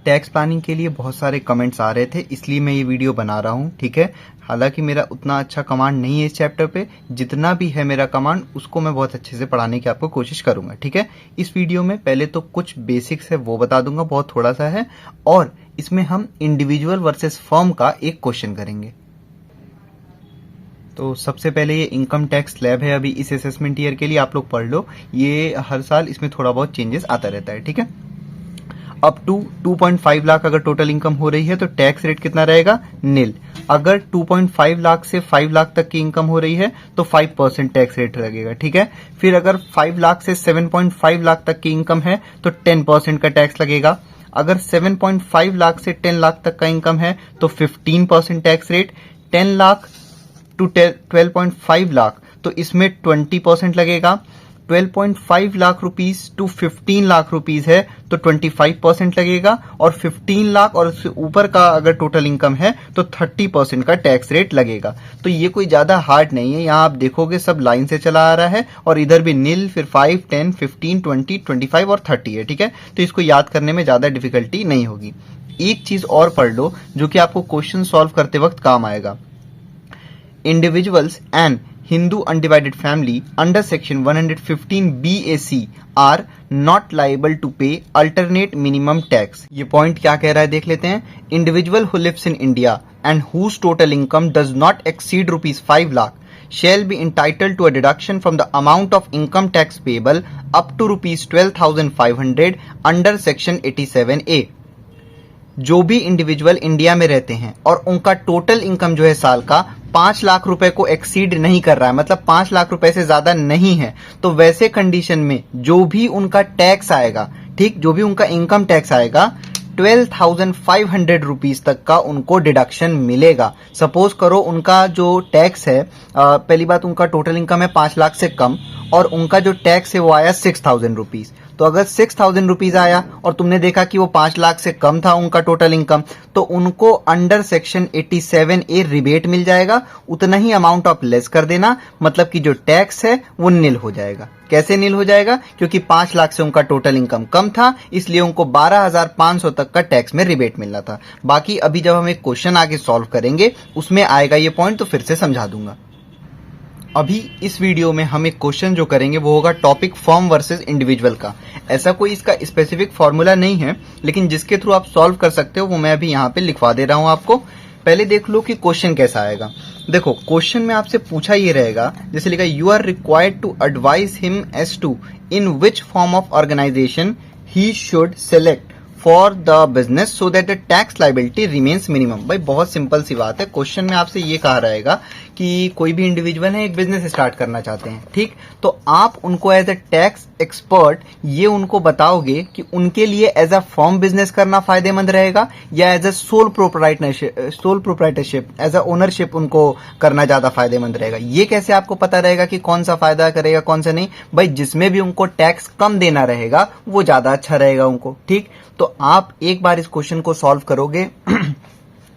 Tax planning के लिए बहुत सारे कमेंट्स आ रहे थे, इसलिए मैं ये वीडियो बना रहा हूँ। ठीक है, हालांकि मेरा उतना अच्छा कमांड नहीं है इस चैप्टर पे, जितना भी है मेरा कमांड उसको मैं बहुत अच्छे से पढ़ाने की आपको कोशिश करूंगा। ठीक है, इस वीडियो में पहले तो कुछ बेसिक्स है वो बता दूंगा, बहुत थोड़ा सा है, और इसमें हम इंडिविजुअल वर्सेस फर्म का एक क्वेश्चन करेंगे। तो सबसे पहले ये इनकम टैक्स स्लैब है अभी इस असेसमेंट ईयर के लिए, आप लोग पढ़ लो। ये हर साल इसमें थोड़ा बहुत चेंजेस आता रहता है। ठीक है, अप टू 2.5 लाख अगर टोटल इनकम हो रही है तो टैक्स रेट कितना रहेगा? नील। अगर 2.5 लाख से 5 लाख तक की इनकम हो रही है तो 5% टैक्स रेट लगेगा। ठीक है, फिर अगर 5 लाख से 7.5 लाख तक की इनकम है तो 10% का टैक्स लगेगा। अगर 7.5 लाख से 10 लाख तक का इनकम है तो 15% tax rate. 10 lakh to 12.5 lakh तो इसमें 20% लगेगा। 12.5 lakh rupees to 15 lakh rupees है तो 25% लगेगा, और 15 लाख और उससे ऊपर का अगर टोटल इनकम है तो 30% का टैक्स रेट लगेगा। तो ये कोई ज्यादा हार्ड नहीं है, यहाँ आप देखोगे सब लाइन से चला आ रहा है, और इधर भी नील, फिर 5, 10, 15, 20, 25 और 30 है। ठीक है, तो इसको याद करने में ज्यादा डिफिकल्टी नहीं होगी। एक चीज और पढ़ लो जो कि आपको क्वेश्चन सॉल्व करते वक्त काम आएगा। Individuals and Hindu undivided family under section 115 BAC are not liable to pay alternate minimum tax। ये पॉइंट क्या कह रहा है देख लेते हैं। Individual who lives in India and whose total income does not exceed rupees 5 lakh shall be entitled to a deduction from the amount of income tax payable up to rupees 12,500 under section 87A। जो भी individual India में रहते हैं और उनका total income जो है साल का 5 लाख रुपए को एक्सीड नहीं कर रहा है, मतलब 5 लाख रुपए से ज्यादा नहीं है, तो वैसे कंडीशन में जो भी उनका टैक्स आएगा, ठीक, जो भी उनका इनकम टैक्स आएगा 12,500 रुपीज तक का उनको डिडक्शन मिलेगा। सपोज करो उनका जो टैक्स है, पहली बात उनका टोटल इनकम है 5 लाख से कम, और उनका जो टैक्स है वो आया 6,000 रुपीज। तो अगर 6,000 रुपीज आया और तुमने देखा कि वो 5 लाख से कम था उनका टोटल इनकम, तो उनको अंडर सेक्शन 87A रिबेट मिल जाएगा। उतना ही अमाउंट ऑफ लेस कर देना, मतलब कि जो टैक्स है वो नील हो जाएगा। कैसे नील हो जाएगा? क्योंकि 5 लाख से उनका टोटल इनकम कम था, इसलिए उनको 12,500 तक का टैक्स में रिबेट मिलना था। बाकी अभी जब हम एक क्वेश्चन आगे सॉल्व करेंगे उसमें आएगा ये पॉइंट, तो फिर से समझा दूंगा। अभी इस वीडियो में हम एक क्वेश्चन जो करेंगे वो होगा टॉपिक फर्म वर्सेस इंडिविजुअल का। ऐसा कोई इसका स्पेसिफिक फॉर्मूला नहीं है, लेकिन जिसके थ्रू आप सॉल्व कर सकते हो वो मैं अभी यहाँ पे लिखवा दे रहा हूँ आपको। पहले देख लो कि क्वेश्चन कैसा आएगा। देखो क्वेश्चन में आपसे पूछा ये रहेगा, जैसे लिखा you are required to advise him as to in which form of organisation he should select for the business so that the tax liability remains minimum. भाई बहुत सिंपल सी बात है, क्वेश्चन में आपसे ये कहा रहेगा कि कोई भी इंडिविजुअल है एक बिजनेस स्टार्ट करना चाहते हैं, ठीक, तो आप उनको एज अ टैक्स एक्सपर्ट ये उनको बताओगे कि उनके लिए एज अ फर्म बिजनेस करना फायदेमंद रहेगा या as a sole proprietorship as a ownership उनको करना ज्यादा फायदेमंद रहेगा। ये कैसे आपको पता रहेगा कि कौन सा फायदा करेगा कौन सा नहीं? भाई जिसमें भी उनको टैक्स कम देना रहेगा वो ज्यादा अच्छा रहेगा उनको, ठीक। तो आप एक बार इस क्वेश्चन को सॉल्व करोगे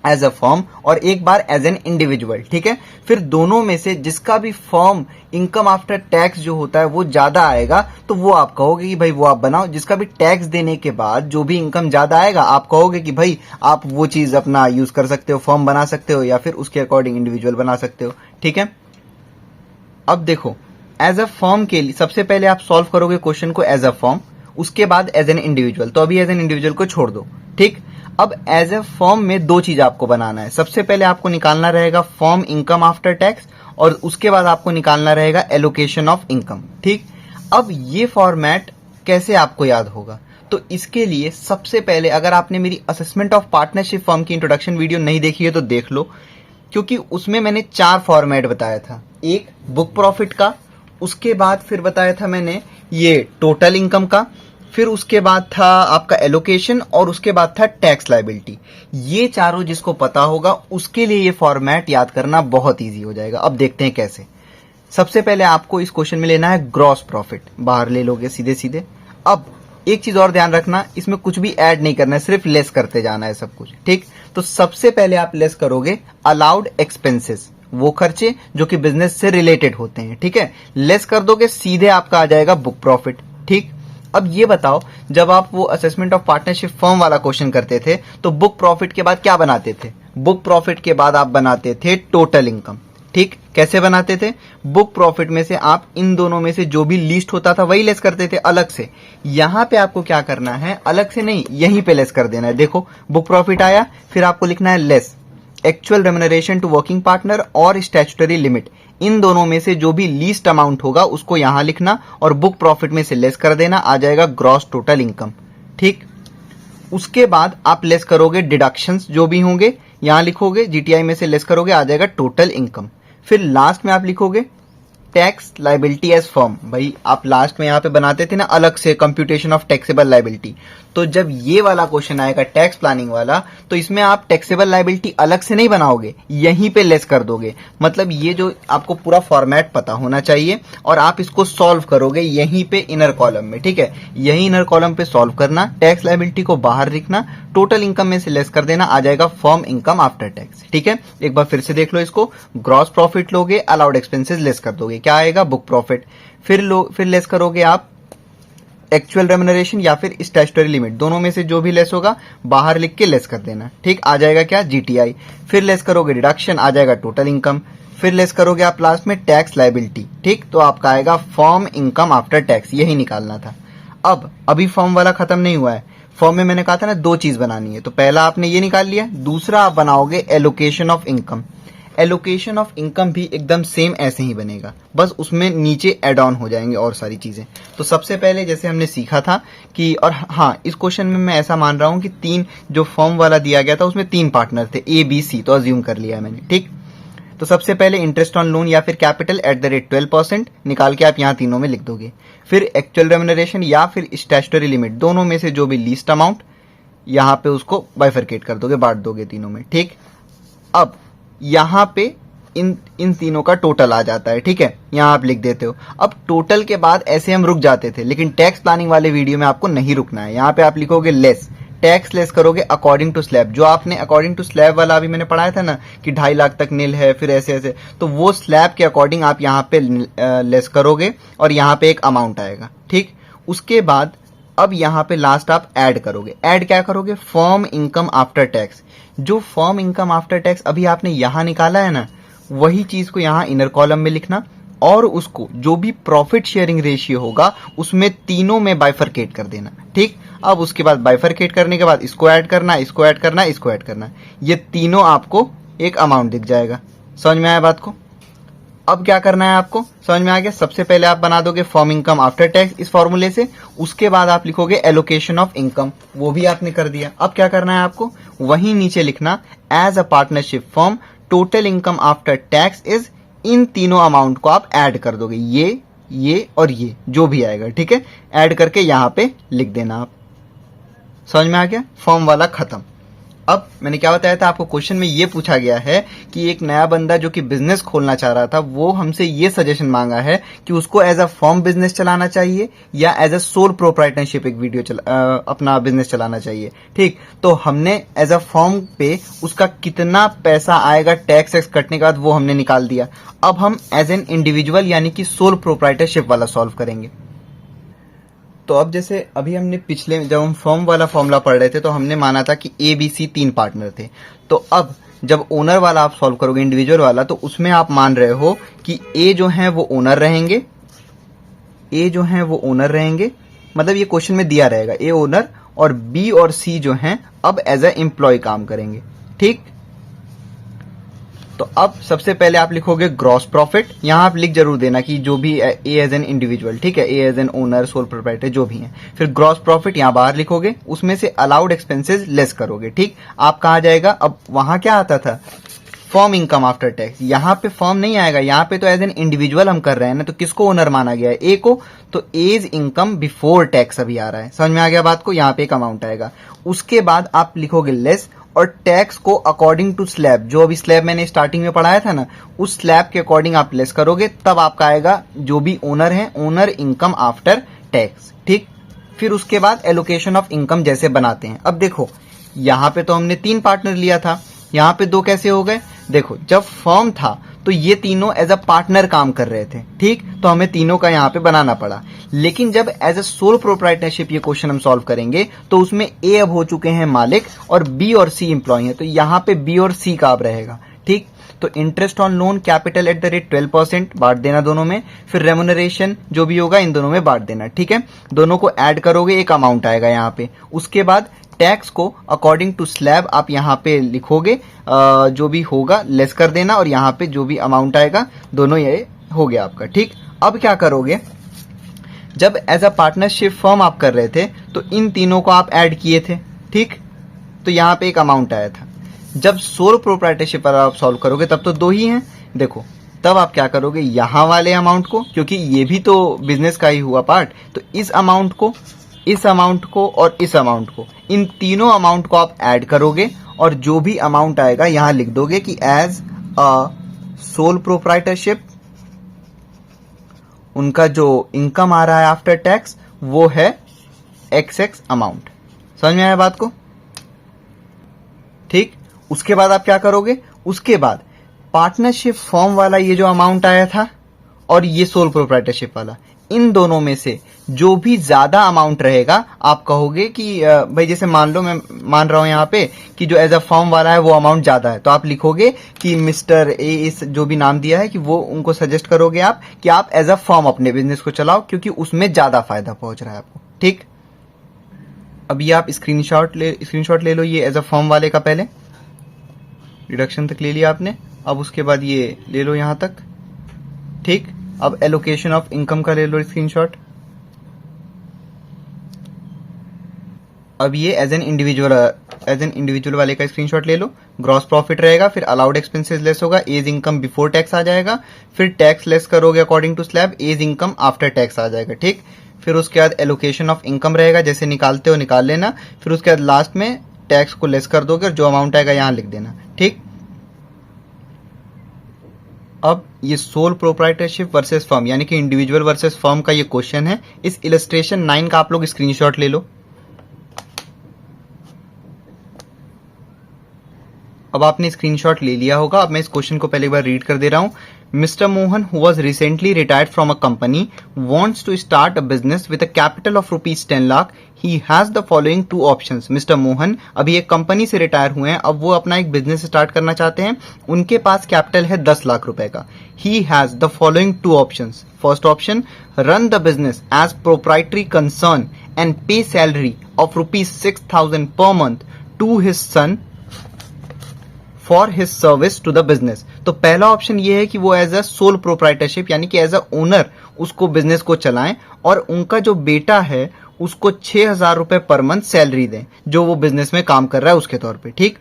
एज अ फर्म और एक बार एज एन इंडिविजुअल, ठीक है। फिर दोनों में से जिसका भी फर्म इनकम आफ्टर टैक्स जो होता है वो ज्यादा आएगा तो वो आप कहोगे कि भाई वो आप बनाओ। जिसका भी टैक्स देने के बाद जो भी इनकम ज्यादा आएगा आप कहोगे कि भाई आप वो चीज अपना यूज कर सकते हो, फर्म बना सकते हो या फिर उसके अकॉर्डिंग इंडिविजुअल बना सकते हो, ठीक है। अब देखो एज अ फर्म के लिए सबसे पहले आप सॉल्व करोगे क्वेश्चन को एज अ फर्म, उसके बाद एज एन इंडिविजुअल। तो अभी एज एन इंडिविजुअल को छोड़ दो, ठीक। अब एज ए फर्म में दो चीज आपको बनाना है। सबसे पहले आपको निकालना रहेगा फर्म इनकम आफ्टर टैक्स, और उसके बाद आपको निकालना रहेगा एलोकेशन ऑफ इनकम, ठीक। अब ये फॉर्मेट कैसे आपको याद होगा? तो इसके लिए सबसे पहले अगर आपने मेरी असेसमेंट ऑफ पार्टनरशिप फर्म की इंट्रोडक्शन वीडियो नहीं देखी है तो देख लो, क्योंकि उसमें मैंने 4 फॉर्मेट बताया था। एक बुक प्रॉफिट का, उसके बाद फिर बताया था मैंने ये टोटल इनकम का, फिर उसके बाद था आपका एलोकेशन, और उसके बाद था टैक्स लायबिलिटी। ये चारों जिसको पता होगा उसके लिए ये फॉर्मेट याद करना बहुत इजी हो जाएगा। अब देखते हैं कैसे। सबसे पहले आपको इस क्वेश्चन में लेना है ग्रॉस प्रॉफिट, बाहर ले लोगे सीधे सीधे। अब एक चीज और ध्यान रखना, इसमें कुछ भी ऐड नहीं करना है, सिर्फ लेस करते जाना है सब कुछ, ठीक। तो सबसे पहले आप लेस करोगे अलाउड एक्सपेंसेस, वो खर्चे जो कि बिजनेस से रिलेटेड होते हैं, ठीक है। लेस कर दोगे सीधे आपका आ जाएगा बुक प्रॉफिट, ठीक। अब ये बताओ, जब आप वो असेसमेंट ऑफ पार्टनरशिप फर्म वाला क्वेश्चन करते थे तो बुक प्रॉफिट के बाद क्या बनाते थे? बुक प्रॉफिट के बाद आप बनाते थे टोटल इनकम। ठीक, कैसे बनाते थे? बुक प्रॉफिट में से आप इन दोनों में से जो भी लीस्ट होता था वही लेस करते थे अलग से। यहां पे आपको क्या करना है, अलग से नहीं, यहीं पे लेस कर देना है। देखो, बुक प्रॉफिट आया, फिर आपको लिखना है less actual remuneration to working partner और स्टैट्यूटरी लिमिट। इन दोनों में से जो भी लीस्ट अमाउंट होगा उसको यहां लिखना और बुक प्रॉफिट में से लेस कर देना, आ जाएगा ग्रॉस टोटल इनकम। ठीक, उसके बाद आप लेस करोगे डिडक्शंस जो भी होंगे, यहां लिखोगे, जीटीआई में से लेस करोगे, आ जाएगा टोटल इनकम। फिर लास्ट में आप लिखोगे टैक्स लाइबिलिटी एज फर्म। भाई आप लास्ट में यहां पे बनाते थे ना अलग से कंप्यूटेशन ऑफ टैक्सेबल लाइबिलिटी, तो जब ये वाला क्वेश्चन आएगा टैक्स प्लानिंग वाला, तो इसमें आप टैक्सेबल लाइबिलिटी अलग से नहीं बनाओगे, यहीं पे लेस कर दोगे। मतलब ये जो आपको पूरा फॉर्मेट पता होना चाहिए और आप इसको सॉल्व करोगे यहीं पे इनर कॉलम में। ठीक है, यही इनर कॉलम पे सॉल्व करना, टैक्स लाइबिलिटी को बाहर लिखना, टोटल इनकम में से लेस कर देना, आ जाएगा फर्म इनकम आफ्टर टैक्स। ठीक है, एक बार फिर से देख लो इसको, ग्रॉस प्रॉफिट लोगे, अलाउड एक्सपेंसेस लेस कर दोगे, क्या आएगा? Book profit. फिर लेस करोगे आप एक्चुअल रेम्युनरेशन या फिर स्टैट्यूटरी लिमिट, दोनों में से जो भी लेस होगा बाहर लिख के लेस कर देना। ठीक, आ जाएगा क्या? जीटीआई। फिर लेस करोगे डिडक्शन, आ जाएगा टोटल इनकम। फिर लेस करोगे आप लास्ट में टैक्स लाइबिलिटी। ठीक, तो आपका आएगा फर्म इनकम आफ्टर टैक्स, यही निकालना था। अब अभी फर्म वाला खत्म नहीं हुआ है, फॉर्म में मैंने कहा था ना दो चीज बनानी है, तो पहला आपने ये निकाल लिया, दूसरा आप बनाओगे allocation of income. Allocation of income भी एकदम सेम ऐसे ही बनेगा, बस उसमें नीचे एड ऑन हो जाएंगे और सारी चीजें। तो सबसे पहले जैसे हमने सीखा था कि, और हाँ, इस क्वेश्चन में मैं ऐसा मान रहा हूं कि तीन जो फॉर्म वाला दिया गया था उसमें तीन पार्टनर थे, ए बी सी, तो अज्यूम कर लिया है मैंने। ठीक, तो सबसे पहले इंटरेस्ट ऑन लोन या फिर कैपिटल एट द रेट 12% निकाल के आप यहाँ तीनों में लिख दोगे। फिर एक्चुअल रेम्युनरेशन या फिर स्टैट्यूटरी लिमिट, दोनों में से जो भी लीस्ट अमाउंट, यहाँ पे उसको बाइफरकेट कर दोगे, बांट दोगे तीनों में। ठीक, अब यहां पे इन तीनों का टोटल आ जाता है। ठीक है, यहां आप लिख देते हो। अब टोटल के बाद ऐसे हम रुक जाते थे, लेकिन टैक्स प्लानिंग वाले वीडियो में आपको नहीं रुकना है। यहां पे आप लिखोगे लेस, टैक्स लेस करोगे अकॉर्डिंग टू स्लैब। जो आपने अकॉर्डिंग टू स्लैब वाला अभी मैंने पढ़ाया था ना कि 2.5 लाख तक नील है, फिर ऐसे ऐसे, तो वो स्लैब के अकॉर्डिंग आप यहाँ पे लेस करोगे और यहाँ पे एक अमाउंट आएगा। ठीक, उसके बाद अब यहाँ पे लास्ट आप ऐड करोगे। ऐड क्या करोगे? Firm income after tax. जो फर्म इनकम आफ्टर टैक्स अभी आपने यहां निकाला है ना, वही चीज को यहां इनर कॉलम में लिखना और उसको जो भी प्रॉफिट शेयरिंग रेशियो होगा उसमें तीनों में बाइफरकेट कर देना। ठीक, अब उसके बाद बाइफरकेट करने के बाद इसको ऐड करना, इसको ऐड करना, इसको ऐड करना, ये तीनों आपको एक अमाउंट दिख जाएगा। समझ में आया बात को? अब क्या करना है आपको, समझ में आ गया? सबसे पहले आप बना दोगे फर्म इनकम आफ्टर टैक्स इस फॉर्मूले से, उसके बाद आप लिखोगे एलोकेशन ऑफ इनकम, वो भी आपने कर दिया। अब क्या करना है आपको, वहीं नीचे लिखना as a partnership firm total income after tax is, इन तीनों अमाउंट को आप ऐड कर दोगे, ये और ये जो भी आएगा। ठीक है, ऐड करके यहां पे लिख देना आप। समझ में आ गया? फर्म वाला खत्म। अब मैंने क्या बताया था आपको, क्वेश्चन में ये पूछा गया है कि एक नया बंदा जो कि बिजनेस खोलना चाह रहा था, वो हमसे ये सजेशन मांगा है कि उसको एज अ फर्म बिजनेस चलाना चाहिए या एज अ सोल प्रोप्राइटरशिप एक अपना बिजनेस चलाना चाहिए। ठीक, तो हमने एज अ फर्म पे उसका कितना पैसा आएगा टैक्स एक्स कटने के बाद वो हमने निकाल दिया। अब हम एज एन इंडिविजुअल यानी कि सोल प्रोप्राइटरशिप वाला सॉल्व करेंगे। तो अब जैसे अभी हमने पिछले जब हम फर्म वाला फॉर्मूला पढ़ रहे थे तो हमने माना था कि ए बी सी 3 पार्टनर थे। तो अब जब ओनर वाला आप सॉल्व करोगे इंडिविजुअल वाला, तो उसमें आप मान रहे हो कि ए जो है वो ओनर रहेंगे, मतलब ये क्वेश्चन में दिया रहेगा ए ओनर, और बी और सी जो हैं अब एज ए एम्प्लॉय काम करेंगे। ठीक, तो अब सबसे पहले आप लिखोगे ग्रॉस प्रॉफिट, यहां आप लिख जरूर देना कि जो भी ए एज एन इंडिविजुअल, ठीक है, a as an owner, sole proprietor जो भी है। फिर ग्रॉस प्रॉफिट यहां बाहर लिखोगे, उसमें से अलाउड एक्सपेंसेस लेस करोगे। ठीक, आप कहा जाएगा, अब वहां क्या आता था, फर्म इनकम आफ्टर टैक्स, यहाँ पे फर्म नहीं आएगा, यहाँ पे तो एज एन इंडिविजुअल हम कर रहे हैं ना, तो किसको ओनर माना गया है, ए को, तो एज इनकम बिफोर टैक्स अभी आ रहा है। समझ में आ गया बात को? यहाँ पे एक अमाउंट आएगा, उसके बाद आप लिखोगे लेस, और टैक्स को अकॉर्डिंग टू स्लैब, जो अभी स्लैब मैंने स्टार्टिंग में पढ़ाया था ना, उस स्लैब के अकॉर्डिंग आप लेस करोगे, तब आपका आएगा जो भी ओनर है, ओनर इनकम आफ्टर टैक्स। ठीक, फिर उसके बाद एलोकेशन ऑफ इनकम जैसे बनाते हैं। अब देखो, यहाँ पे तो हमने 3 पार्टनर लिया था, यहाँ पे 2 कैसे हो गए? देखो, जब फर्म था तो ये तीनों एज अ पार्टनर काम कर रहे थे, ठीक, तो हमें तीनों का यहाँ पे बनाना पड़ा। लेकिन जब एज अ सोल प्रोप्राइटरशिप ये क्वेश्चन हम सॉल्व करेंगे तो उसमें ए अब हो चुके हैं मालिक और बी और सी एम्प्लॉय है, तो यहाँ पे बी और सी का अब रहेगा, ठीक। तो interest on loan capital at the rate 12% बांट देना दोनों में, फिर रेमुनरेशन जो भी होगा इन दोनों में बांट देना, ठीक है। दोनों को ऐड करोगे एक अमाउंट आएगा यहाँ पे। उसके बाद टैक्स को अकॉर्डिंग टू स्लैब आप यहाँ पे लिखोगे, जो भी होगा लेस कर देना और यहाँ पे जो भी अमाउंट आएगा दोनों ये हो गया आपका, ठीक। अब क्या करोगे, जब एज अ पार्टनरशिप फर्म आप कर रहे थे तो इन तीनों को आप ऐड किए थे, ठीक, तो यहाँ पे एक अमाउंट आया था। जब सोल प्रोप्राइटरशिप पर आप सॉल्व करोगे तब तो दो ही हैं, देखो, तब आप क्या करोगे, यहाँ वाले अमाउंट को, क्योंकि ये भी तो बिजनेस का ही हुआ पार्ट, तो इस अमाउंट को, इस अमाउंट को और इस अमाउंट को, इन तीनों अमाउंट को आप ऐड करोगे और जो भी अमाउंट आएगा यहां लिख दोगे कि एज अ सोल प्रोप्राइटरशिप उनका जो इनकम आ रहा है आफ्टर टैक्स वो है XX अमाउंट। समझ में आया बात को, ठीक। उसके बाद आप क्या करोगे, उसके बाद पार्टनरशिप फॉर्म वाला ये जो अमाउंट आया था और ये सोल प्रोप्राइटरशिप वाला, इन दोनों में से जो भी ज्यादा अमाउंट रहेगा आप कहोगे कि भाई जैसे मान लो मैं मान रहा हूं यहाँ पे कि जो एज अ फॉर्म वाला है वो अमाउंट ज्यादा है, तो आप लिखोगे कि मिस्टर ए, इस जो भी नाम दिया है कि वो उनको सजेस्ट करोगे आप कि आप एज अ फॉर्म अपने बिजनेस को चलाओ क्योंकि उसमें ज्यादा फायदा पहुंच रहा है आपको, ठीक। अभी आप स्क्रीनशॉट ले लो ये एज अ फॉर्म वाले का, पहले डिडक्शन तक ले लिया आपने, अब उसके बाद ये ले लो यहां तक, ठीक। अब एलोकेशन ऑफ इनकम का ले लो स्क्रीनशॉट। अब ये एज एन इंडिविजुअल वाले का स्क्रीनशॉट ले लो। ग्रॉस प्रॉफिट रहेगा, फिर अलाउड एक्सपेंसेस लेस होगा, एज इनकम बिफोर टैक्स आ जाएगा, फिर टैक्स लेस करोगे according to slab, as income after tax आ जाएगा, ठीक। फिर उसके बाद एलोकेशन ऑफ इनकम रहेगा, जैसे निकालते हो निकाल लेना, फिर उसके बाद लास्ट में टैक्स को लेस कर दोगे और जो अमाउंट आएगा यहां लिख देना, ठीक। अब ये सोल प्रोप्राइटरशिप वर्सेस फर्म यानी कि इंडिविजुअल वर्सेस फर्म का ये क्वेश्चन है। इस इलस्ट्रेशन 9 का आप लोग स्क्रीनशॉट ले लो। अब आपने स्क्रीनशॉट ले लिया होगा। अब मैं इस क्वेश्चन को पहले एक बार रीड कर दे रहा हूं। Mister Mohan who was recently retired from a company wants to start a business with a capital of ₹10 lakh. He has the following 2 options. Mister Mohan अभी एक कंपनी से रिटायर हुए हैं, अब वो अपना एक बिजनेस स्टार्ट करना चाहते हैं। उनके पास कैपिटल है 10 लाख रुपए का। He has the following 2 options. First option, run the business as proprietary concern and pay salary of ₹6,000 per month to his son for his service to the business. तो पहला option ये है कि वो एज अ सोल प्रोप्राइटरशिप यानी कि as a owner उसको business को चलाएं और उनका जो बेटा है उसको 6,000 रुपए पर मंथ सैलरी दें जो वो बिजनेस में काम कर रहा है उसके तौर पे, ठीक।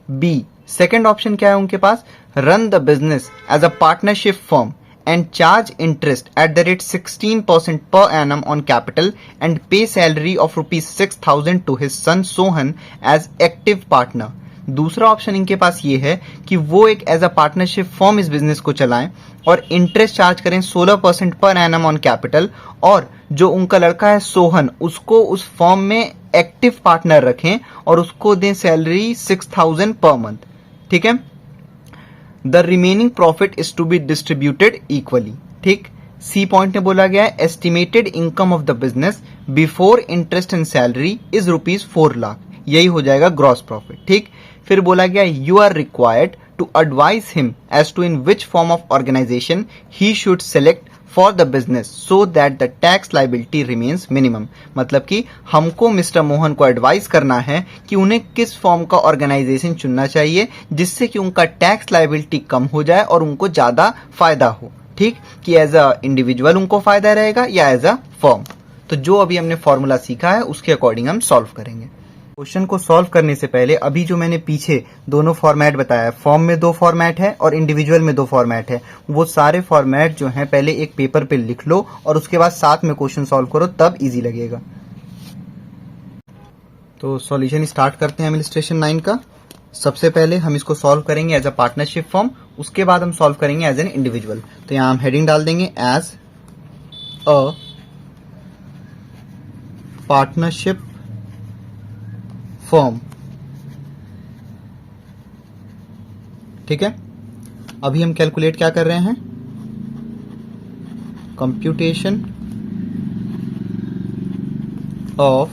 बी, सेकेंड ऑप्शन क्या है उनके पास, run the business as a partnership firm and charge interest at the rate 16% per annum on capital and pay salary of ₹6,000 to his son Sohan as active partner। दूसरा option इनके पास ये है कि वो एक एज अ पार्टनरशिप फर्म इस business को चलाएं और इंटरेस्ट चार्ज करें 16% पर एनम ऑन कैपिटल, और जो उनका लड़का है सोहन उसको उस फर्म में एक्टिव पार्टनर रखें और उसको दें सैलरी 6,000 पर मंथ, ठीक है। The remaining profit is to be distributed equally, ठीक। सी पॉइंट में बोला गया है estimated income of the business before interest and salary is ₹4 lakh, यही हो जाएगा ग्रॉस प्रॉफिट, ठीक। फिर बोला गया you are required to advise him as to in which form of organisation he should select for the business so that the tax liability remains minimum. मतलब कि हमको मिस्टर मोहन को एडवाइस करना है कि उन्हें किस फॉर्म का ऑर्गेनाइजेशन चुनना चाहिए जिससे कि उनका टैक्स लाइबिलिटी कम हो जाए और उनको ज्यादा फायदा हो, ठीक, कि एज अ इंडिविजुअल उनको फायदा रहेगा या एज अ फर्म। तो जो अभी हमने फॉर्मूला सीखा है उसके अकॉर्डिंग हम सॉल्व करेंगे। क्वेश्चन को सॉल्व करने से पहले अभी जो मैंने पीछे दोनों फॉर्मेट बताया, फॉर्म में 2 फॉर्मेट है और इंडिविजुअल में 2 फॉर्मेट है, वो सारे फॉर्मेट जो हैं पहले एक पेपर पे लिख लो और उसके बाद साथ में क्वेश्चन सॉल्व करो, तब इजी लगेगा। तो सॉल्यूशन स्टार्ट करते हैं हम इलस्ट्रेशन 9 का। सबसे पहले हम इसको सॉल्व करेंगे एज अ पार्टनरशिप फॉर्म, उसके बाद हम सॉल्व करेंगे एज एन इंडिविजुअल। तो यहां हम हेडिंग डाल देंगे एज अ पार्टनरशिप फॉर्म, ठीक है। अभी हम कैलकुलेट क्या कर रहे हैं, computation of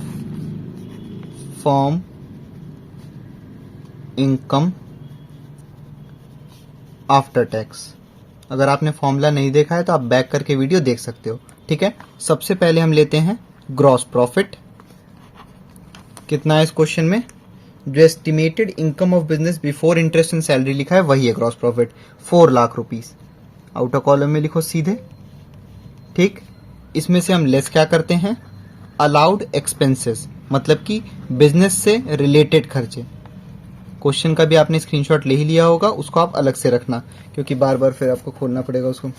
firm income after tax. अगर आपने फॉर्मूला नहीं देखा है तो आप बैक करके वीडियो देख सकते हो, ठीक है। सबसे पहले हम लेते हैं ग्रॉस प्रॉफिट। कितना है इस क्वेश्चन में, जो estimated income of business before interest and salary लिखा है वही है gross profit, 4 lakh rupees. Outer column में लिखो सीधे, ठीक। इसमें से हम लेस क्या करते हैं, अलाउड एक्सपेंसेस, मतलब कि बिजनेस से रिलेटेड खर्चे। क्वेश्चन का भी आपने स्क्रीनशॉट ले ही लिया होगा, उसको आप अलग से रखना क्योंकि बार बार फिर आपको खोलना पड़ेगा उसको।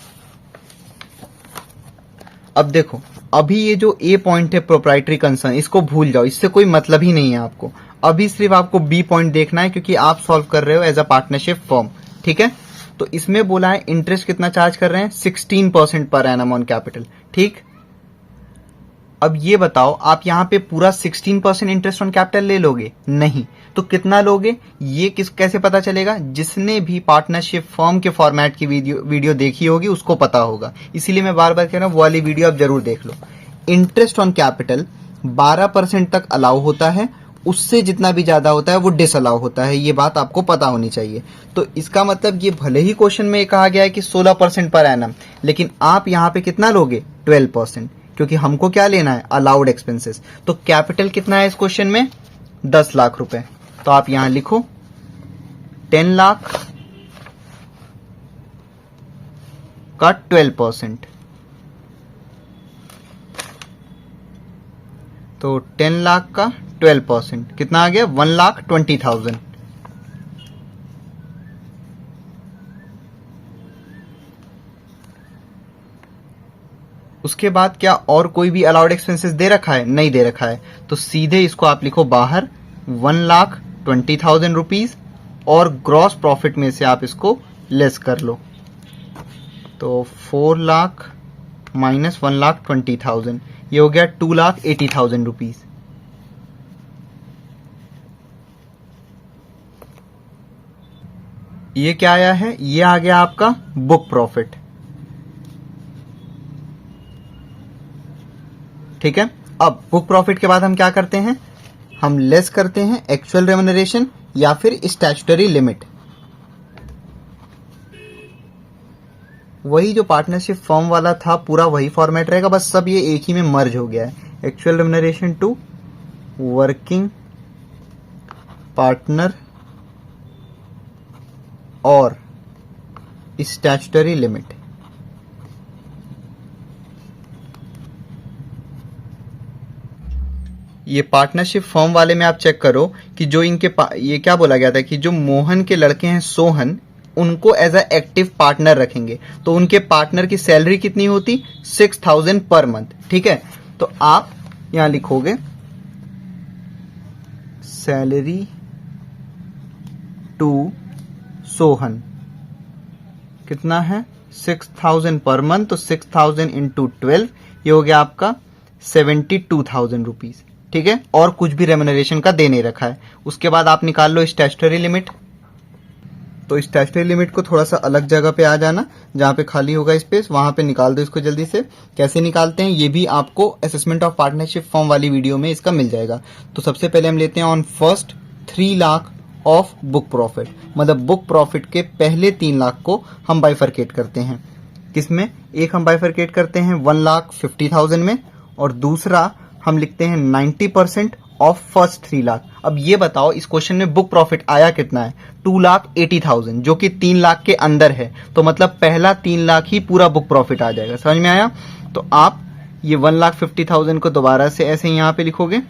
अब देखो, अभी ये जो ए पॉइंट है प्रोप्राइटरी कंसर्न, इसको भूल जाओ, इससे कोई मतलब ही नहीं है आपको। अभी सिर्फ आपको बी पॉइंट देखना है क्योंकि आप सॉल्व कर रहे हो एज अ पार्टनरशिप फर्म, ठीक है। तो इसमें बोला है इंटरेस्ट कितना चार्ज कर रहे हैं, 16% पर एनम ऑन कैपिटल, ठीक। अब ये बताओ, आप यहाँ पे पूरा 16% इंटरेस्ट ऑन कैपिटल ले लोगे, नहीं, तो कितना लोगे ये कैसे पता चलेगा, जिसने भी पार्टनरशिप फर्म के फॉर्मेट की वीडियो देखी होगी उसको पता होगा। इसीलिए मैं बार बार कह रहा हूँ वो वाली वीडियो आप जरूर देख लो। इंटरेस्ट ऑन कैपिटल 12% तक अलाउ होता है, उससे जितना भी ज्यादा होता है वो डिसअलाउ होता है, ये बात आपको पता होनी चाहिए। तो इसका मतलब ये भले ही क्वेश्चन में कहा गया है कि 16% पर एनम, लेकिन आप यहाँ पे कितना लोगे, 12%, क्योंकि हमको क्या लेना है, अलाउड एक्सपेंसेस। तो कैपिटल कितना है इस क्वेश्चन में, 10 लाख रुपए। तो आप यहां लिखो 10 लाख का 12%, तो 10 लाख का 12% कितना आ गया, 1,20,000। उसके बाद क्या और कोई भी अलाउड एक्सपेंसेस दे रखा है, नहीं दे रखा है, तो सीधे इसको आप लिखो बाहर 1,20,000 रुपीज, और ग्रॉस प्रॉफिट में से आप इसको लेस कर लो, तो 4 लाख माइनस 1,20,000, ये हो गया 2,80,000 रुपीज। ये क्या आया है, ये आ गया आपका बुक प्रॉफिट, ठीक है। अब बुक प्रॉफिट के बाद हम क्या करते हैं, हम लेस करते हैं एक्चुअल रेम्यूनरेशन या फिर स्टैट्यूटरी लिमिट। वही जो पार्टनरशिप फर्म वाला था पूरा वही फॉर्मेट रहेगा, बस सब ये एक ही में मर्ज हो गया है, actual remuneration to working partner और स्टैट्यूटरी लिमिट। ये पार्टनरशिप फर्म वाले में आप चेक करो कि जो इनके ये क्या बोला गया था कि जो मोहन के लड़के हैं सोहन, उनको एज अ एक्टिव पार्टनर रखेंगे, तो उनके पार्टनर की सैलरी कितनी होती, 6,000 पर मंथ, ठीक है। तो आप यहां लिखोगे सैलरी टू सोहन कितना है, 6,000 पर मंथ, तो 6,000 इंटू 12, ये हो गया आपका 72,000 रुपीज, ठीक है। और कुछ भी रेम्यूनरेशन का दे नहीं रखा है। उसके बाद आप निकाल लो स्टैट्यूटरी लिमिट, तो स्टैट्यूटरी लिमिट को थोड़ा सा अलग जगह पे आ जाना, जहां पे खाली होगा स्पेस, वहां पे निकाल दो इसको जल्दी से। कैसे निकालते हैं ये भी आपको असेसमेंट ऑफ पार्टनरशिप फॉर्म वाली वीडियो में इसका मिल जाएगा। तो सबसे पहले हम लेते हैं on first 3 lakh of book profit, मतलब बुक प्रॉफिट के पहले 3 लाख को हम बाइफरकेट करते हैं। किसमें, एक हम बाइफरकेट करते हैं 1,50,000 में, और दूसरा हम लिखते हैं 90% ऑफ फर्स्ट 3 लाख। अब ये बताओ इस क्वेश्चन में बुक प्रॉफिट आया कितना है, 2,80,000, जो कि 3 लाख के अंदर है, तो मतलब पहला 3 लाख ही पूरा बुक प्रॉफिट आ जाएगा। समझ में आया। तो आप ये 1,50,000 को दोबारा से ऐसे यहां पे लिखोगे,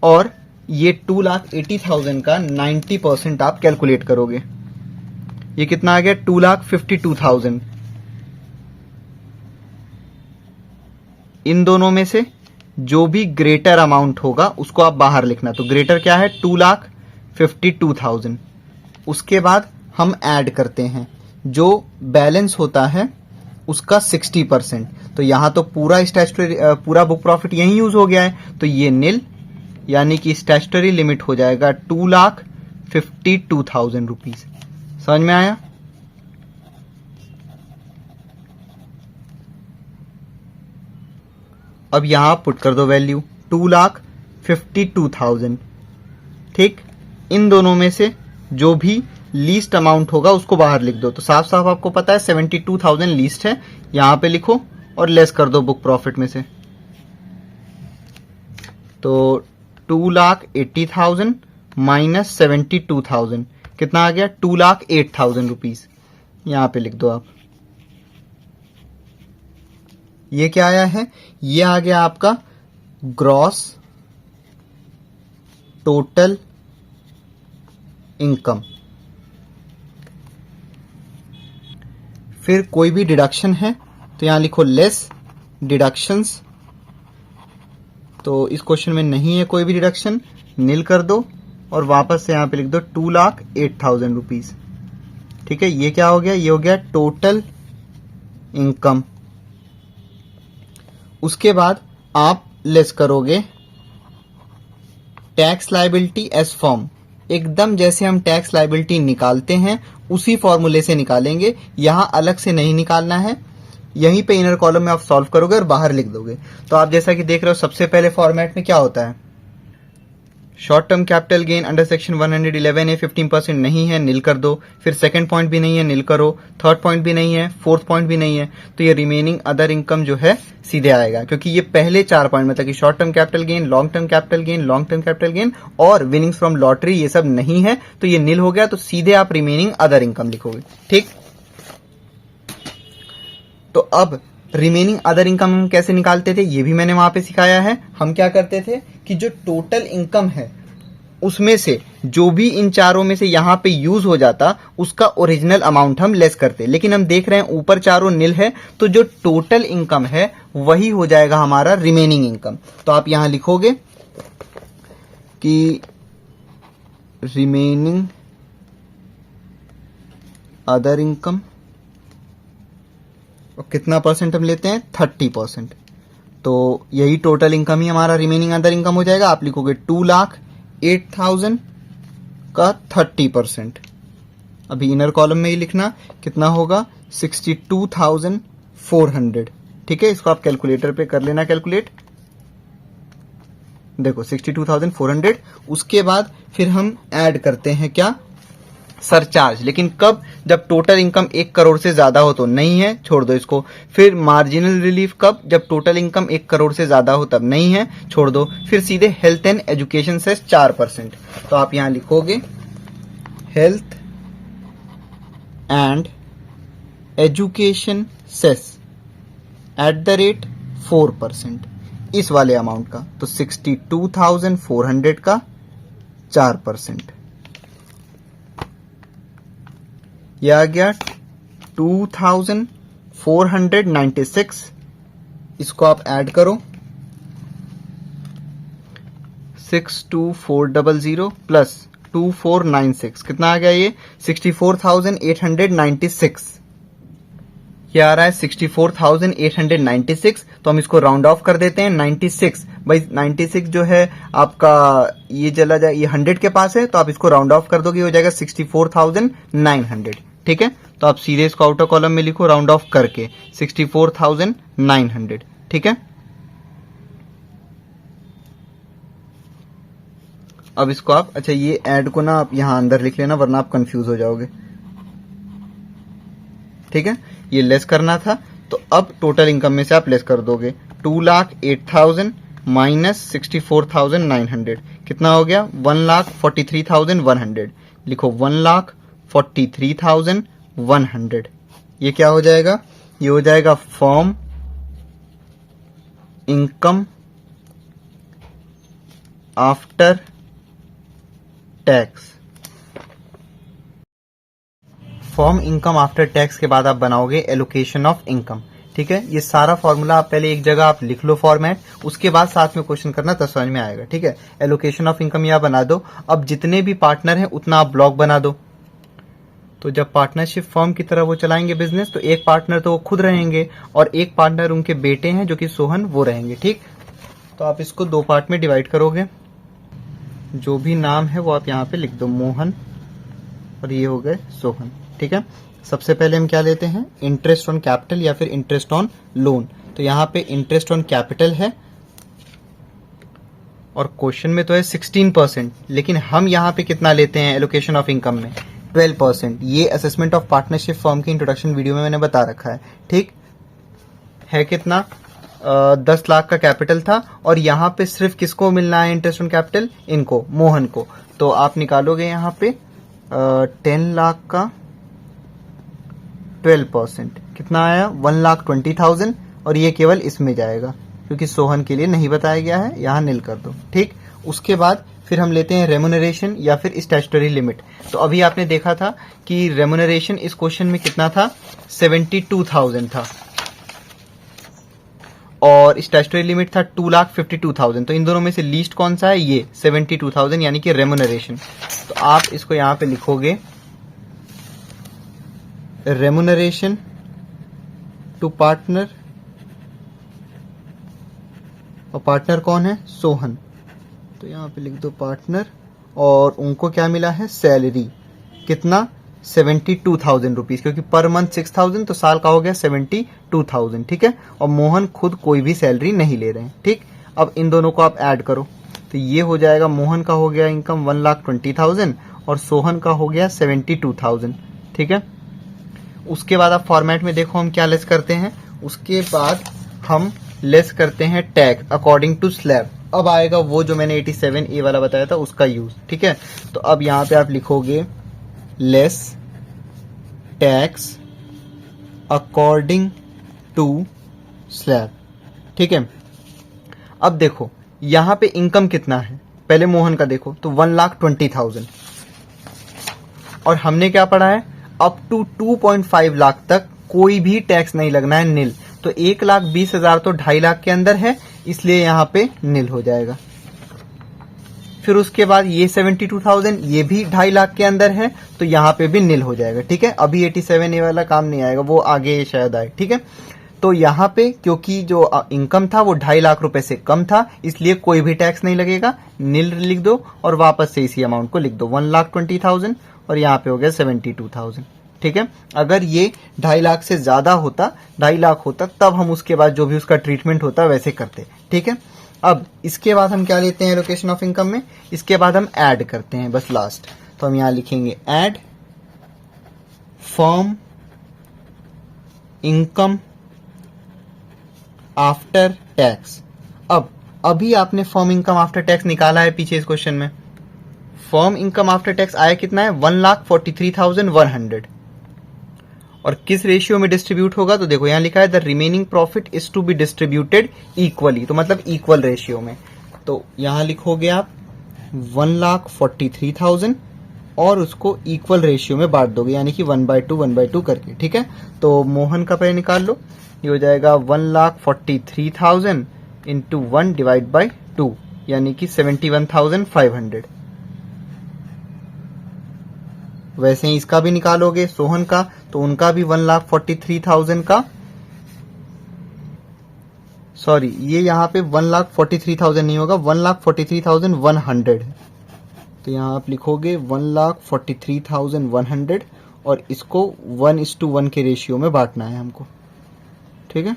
और ये 2,80,000 का 90% आप कैलकुलेट करोगे, ये कितना आ गया, 2,52,000। इन दोनों में से जो भी ग्रेटर अमाउंट होगा उसको आप बाहर लिखना। तो ग्रेटर क्या है, 2,52,000। उसके बाद हम ऐड करते हैं जो बैलेंस होता है उसका 60%। तो यहां तो पूरा स्टैट्यूटरी पूरा बुक प्रॉफिट यही यूज हो गया है, तो ये नील, यानी कि स्टैट्यूटरी लिमिट हो जाएगा 2,52,000 रुपीज। समझ में आया? अब यहां पुट कर दो वैल्यू 2,52,000। ठीक, इन दोनों में से जो भी लीस्ट अमाउंट होगा उसको बाहर लिख दो। तो साफ साफ आपको पता है 72,000 लीस्ट है, यहां पे लिखो और लेस कर दो बुक प्रॉफिट में से। तो 2,80,000 माइनस 72,000 कितना आ गया? 2,08,000 रुपीज। यहां पे लिख दो आप। ये क्या आया है? ये आ गया आपका ग्रॉस टोटल इनकम। फिर कोई भी डिडक्शन है तो यहां लिखो लेस डिडक्शंस। तो इस क्वेश्चन में नहीं है कोई भी डिडक्शन, नील कर दो और वापस से यहां पे लिख दो 2,08,000 रुपीज। ठीक है, ये क्या हो गया? ये हो गया टोटल इनकम। उसके बाद आप लेस करोगे टैक्स लायबिलिटी एज फॉर्म। एकदम जैसे हम टैक्स लायबिलिटी निकालते हैं उसी फॉर्मूले से निकालेंगे, यहां अलग से नहीं निकालना है। यहीं पे इनर कॉलम में आप सॉल्व करोगे और बाहर लिख दोगे। तो आप जैसा कि देख रहे हो सबसे पहले फॉर्मेट में क्या होता है, short term capital gain under section 111A 15% नहीं है, नील कर दो। फिर सेकंड पॉइंट भी नहीं है, नील करो। थर्ड पॉइंट भी नहीं है, फोर्थ पॉइंट भी नहीं है। तो ये रिमेनिंग अदर इनकम जो है सीधे आएगा, क्योंकि ये पहले 4 पॉइंट में था कि short term capital gain, long term capital gain, long term capital gain और विनिंग्स फ्रॉम लॉटरी ये सब नहीं है। तो ये नील हो गया, तो सीधे आप रिमेनिंग अदर इनकम लिखोगे। ठीक, तो अब रिमेनिंग अदर इनकम हम कैसे निकालते थे ये भी मैंने वहां पे सिखाया है। हम क्या करते थे कि जो टोटल इनकम है उसमें से जो भी इन चारों में से यहां पे यूज हो जाता उसका ओरिजिनल अमाउंट हम लेस करते। लेकिन हम देख रहे हैं ऊपर चारों नील है, तो जो टोटल इनकम है वही हो जाएगा हमारा रिमेनिंग इनकम। तो आप यहां लिखोगे कि रिमेनिंग अदर इनकम, और कितना परसेंट हम लेते हैं? 30%। तो यही टोटल इनकम ही हमारा रिमेनिंग अदर इनकम हो जाएगा। आप लिखोगे 2,08,000 का 30%। अभी इनर कॉलम में ही लिखना कितना होगा? 62,400। ठीक है, इसको आप कैलकुलेटर पे कर लेना कैलकुलेट। देखो 62,400। उसके बाद फिर हम ऐड करते हैं क्या? सरचार्ज। लेकिन कब? जब टोटल इनकम 1 करोड़ से ज्यादा हो तो नहीं है, छोड़ दो इसको। फिर मार्जिनल रिलीफ कब? जब टोटल इनकम 1 करोड़ से ज्यादा हो तब नहीं है, छोड़ दो। फिर सीधे हेल्थ एंड एजुकेशन सेस 4%। तो आप यहां लिखोगे हेल्थ एंड एजुकेशन सेस @ 4% इस वाले अमाउंट का। तो 62,400 का 4%। यह आ गया 2,496। इसको आप ऐड करो 62400 प्लस 2496 कितना आ गया? ये 64,896। ये आ रहा है 64,896। तो हम इसको राउंड ऑफ कर देते हैं 96। भाई 96 जो है आपका ये चला जाए, ये 100 के पास है, तो आप इसको राउंड ऑफ कर दोगे, हो जाएगा 64,900। ठीक है, तो आप सीधे इसको आउटर कॉलम में लिखो राउंड ऑफ करके 64,900। ठीक है, अब इसको आप, अच्छा ये ऐड को ना आप यहां अंदर लिख लेना वरना आप कंफ्यूज हो जाओगे। ठीक है, ये लेस करना था, तो अब टोटल इनकम में से आप लेस कर दोगे 2,08,000 माइनस 64,900 कितना हो गया? 1,43,100। लिखो 1,43,100। ये क्या हो जाएगा? ये हो जाएगा form income after tax. Form income after tax के बाद आप बनाओगे एलोकेशन ऑफ इनकम। ठीक है, ये सारा फॉर्मूला आप पहले एक जगह आप लिख लो फॉर्मेट, उसके बाद साथ में क्वेश्चन करना तब समझ में आएगा। ठीक है, एलोकेशन ऑफ इनकम यहां बना दो। अब जितने भी पार्टनर हैं उतना आप ब्लॉक बना दो। तो जब पार्टनरशिप फर्म की तरह वो चलाएंगे बिजनेस, तो एक पार्टनर तो वो खुद रहेंगे और एक पार्टनर उनके बेटे हैं जो कि सोहन, वो रहेंगे। ठीक, तो आप इसको 2 पार्ट में डिवाइड करोगे। जो भी नाम है वो आप यहाँ पे लिख दो, मोहन और ये हो गए सोहन। ठीक है, सबसे पहले हम क्या लेते हैं, इंटरेस्ट ऑन कैपिटल या फिर इंटरेस्ट ऑन लोन। तो यहाँ पे इंटरेस्ट ऑन कैपिटल है और क्वेश्चन में तो है 16%, लेकिन हम यहाँ पे कितना लेते हैं एलोकेशन ऑफ इनकम में, 12%। ये असेसमेंट ऑफ पार्टनरशिप फॉर्म की इंट्रोडक्शन वीडियो में मैंने बता रखा है। ठीक है, कितना 10 लाख का कैपिटल था और यहाँ पे सिर्फ किसको मिलना है इंटरेस्ट ऑन कैपिटल, इनको, मोहन को। तो आप निकालोगे यहाँ पे 10 लाख का 12% कितना आया, 1,20,000, और ये केवल इसमें जाएगा क्योंकि सोहन के लिए नहीं बताया गया है, यहाँ नील कर दो। ठीक, उसके बाद फिर हम लेते हैं रेम्यूनरेशन या फिर स्टैट्यूटरी लिमिट। तो अभी आपने देखा था कि रेम्यूनरेशन इस क्वेश्चन में कितना था, 72,000 था और स्टैट्यूटरी लिमिट था 2,52,000। तो इन दोनों में से लीस्ट कौन सा है, ये 72,000 यानी कि रेम्यूनरेशन। तो आप इसको यहां पे लिखोगे रेम्यूनरेशन टू पार्टनर, और पार्टनर कौन है, सोहन। तो यहां पे लिख दो पार्टनर, और उनको क्या मिला है, सैलरी कितना, 72,000 रुपीज, क्योंकि पर मंथ 6,000 तो साल का हो गया 72,000। ठीक है, और मोहन खुद कोई भी सैलरी नहीं ले रहे हैं। ठीक, अब इन दोनों को आप ऐड करो तो ये हो जाएगा, मोहन का हो गया इनकम 1,20,000 और सोहन का हो गया 72,000। ठीक है, उसके बाद आप फॉर्मेट में देखो हम क्या लेस करते हैं, उसके बाद हम लेस करते हैं टैक्स अकॉर्डिंग टू स्लैब। अब आएगा वो जो मैंने 87A वाला बताया था उसका यूज। ठीक है, तो अब यहां पे आप लिखोगे less tax according to slab. ठीक है, अब देखो यहां पे इनकम कितना है, पहले मोहन का देखो तो 1,20,000, और हमने क्या पढ़ा है, अप टू 2.5 लाख तक कोई भी टैक्स नहीं लगना है, नील। तो 1,20,000 तो 2.5 लाख के अंदर है, इसलिए यहां पे नील हो जाएगा। फिर उसके बाद ये 72,000 ये भी 2.5 लाख के अंदर है, तो यहां पे भी नील हो जाएगा। ठीक है, अभी 87A वाला काम नहीं आएगा, वो आगे शायद आए। ठीक है, तो यहां पे क्योंकि जो इनकम था वो 2.5 लाख रुपए से कम था, इसलिए कोई भी टैक्स नहीं लगेगा, नील लिख दो और वापस से इसी अमाउंट को लिख दो, 1,20,000 और यहाँ पे हो गया 72,000। ठीक है, अगर ये 2.5 लाख से ज्यादा होता, 2.5 लाख होता, तब हम उसके बाद जो भी उसका ट्रीटमेंट होता वैसे करते। ठीक है, अब इसके बाद हम क्या लेते हैं एलोकेशन ऑफ इनकम में, इसके बाद हम ऐड करते हैं बस लास्ट। तो हम यहां लिखेंगे add firm income after tax. अब अभी आपने फर्म इनकम आफ्टर टैक्स निकाला है पीछे इस क्वेश्चन में, फर्म इनकम आफ्टर टैक्स आया कितना है, 1,43,100, और किस रेशियो में डिस्ट्रीब्यूट होगा, तो देखो यहां लिखा है the remaining profit is to be distributed equally, तो मतलब इक्वल रेशियो में। तो यहां लिखोगे आप 1,43,000 और उसको इक्वल रेशियो में बांट दोगे, यानी कि 1/2 करके। ठीक है, तो मोहन का पहले निकाल लो, ये हो जाएगा 1,43,000 इंटू 1 डिवाइड बाई 2, यानी कि 71,500। वैसे ही इसका भी निकालोगे सोहन का, तो उनका भी 1,43,000 का, सॉरी ये यहाँ पे 1,43,000 नहीं होगा, 1,43,100 है। तो यहाँ आप लिखोगे 1,43,100 और इसको 1:1 के रेशियो में बांटना है हमको। ठीक है,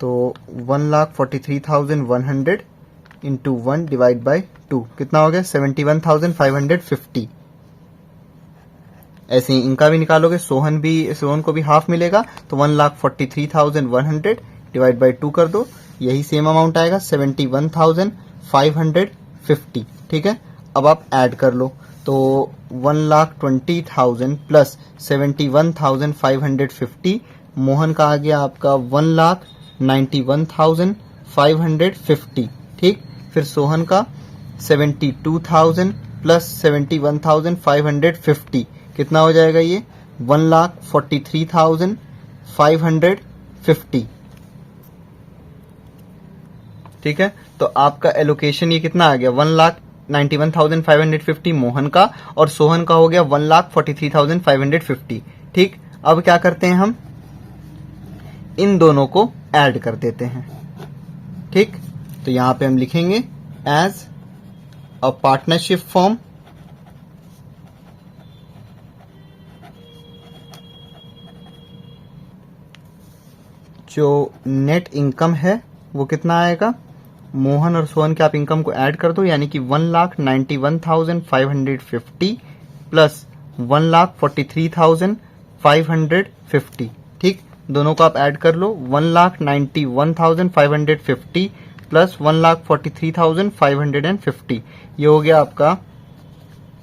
तो 1,43,100 इंटू 1 डिवाइड बाई 2 कितना हो गया, 71,550। ऐसे ही इनका भी निकालोगे, सोहन को भी हाफ मिलेगा, तो 1,43,100 डिवाइड बाई 2 कर दो, यही सेम अमाउंट आएगा 71,550। ठीक है, अब आप ऐड कर लो, तो 1,20,000 प्लस 71,550, मोहन का आ गया आपका 1,91,550। ठीक, फिर सोहन का 72,000 प्लस 71,550 कितना हो जाएगा, ये 1,43,550। ठीक है, तो आपका एलोकेशन ये कितना आ गया, 1,91,550 मोहन का, और सोहन का हो गया 1,43,550। ठीक, अब क्या करते हैं, हम इन दोनों को ऐड कर देते हैं। ठीक, तो यहां पे हम लिखेंगे एज अ पार्टनरशिप फॉर्म जो नेट इनकम है वो कितना आएगा, मोहन और सोहन के आप इनकम को ऐड कर दो, यानी कि 1,91,550 प्लस 1,43,550। ठीक, दोनों को आप ऐड कर लो, 1,91,550 प्लस 1,43,550, ये हो गया आपका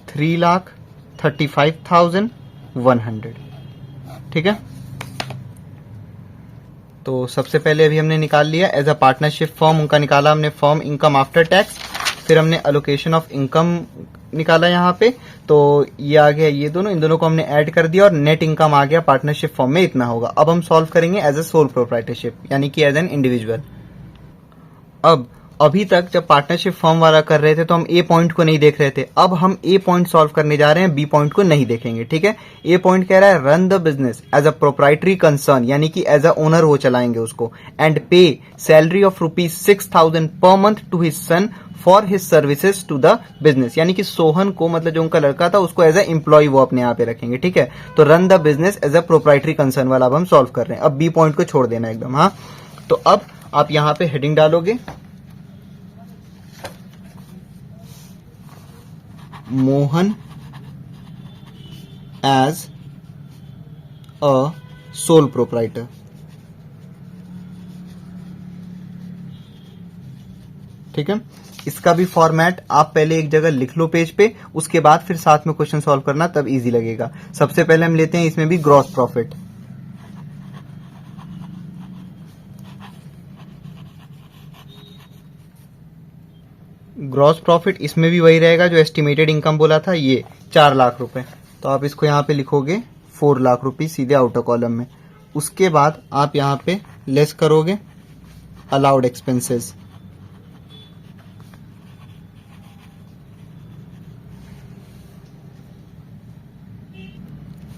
3,35,100। ठीक है, तो सबसे पहले अभी हमने निकाल लिया एज अ पार्टनरशिप फॉर्म, उनका निकाला हमने फॉर्म इनकम आफ्टर टैक्स, फिर हमने अलोकेशन ऑफ इनकम निकाला यहाँ पे, तो ये आ गया, ये दोनों, इन दोनों को हमने ऐड कर दिया और नेट इनकम आ गया पार्टनरशिप फॉर्म में, इतना होगा। अब हम सॉल्व करेंगे एज अ सोल प्रोप्राइटरशिप, यानी कि एज एन इंडिविजुअल। अब अभी तक जब पार्टनरशिप फॉर्म वाला कर रहे थे तो हम ए पॉइंट को नहीं देख रहे थे, अब हम ए पॉइंट सॉल्व करने जा रहे हैं, बी पॉइंट को नहीं देखेंगे। ठीक है, ए पॉइंट कह रहा है run the business as a proprietary concern, यानी कि एज अ ओनर वो चलाएंगे उसको, and pay salary of ₹6,000 per month to his son for his services to the business, यानी कि सोहन को, मतलब जो उनका लड़का था, उसको एज अ एम्प्लॉय वो अपने यहाँ पे रखेंगे। ठीक है, तो run the business as a proprietary concern वाला अब हम सॉल्व कर रहे हैं। अब बी पॉइंट को छोड़ देना एकदम। हाँ, तो अब आप यहाँ पे हेडिंग डालोगे, Mohan as a sole proprietor. ठीक है, इसका भी फॉर्मेट आप पहले एक जगह लिख लो पेज पे, उसके बाद फिर साथ में क्वेश्चन सॉल्व करना, तब इजी लगेगा। सबसे पहले हम लेते हैं इसमें भी ग्रॉस प्रॉफिट। ग्रॉस प्रॉफिट इसमें भी वही रहेगा जो एस्टिमेटेड इनकम बोला था, ये 4 लाख रुपए, तो आप इसको यहाँ पे लिखोगे 4 लाख रुपीज सीधे आउटर कॉलम में। उसके बाद आप यहाँ पे लेस करोगे अलाउड एक्सपेंसेस,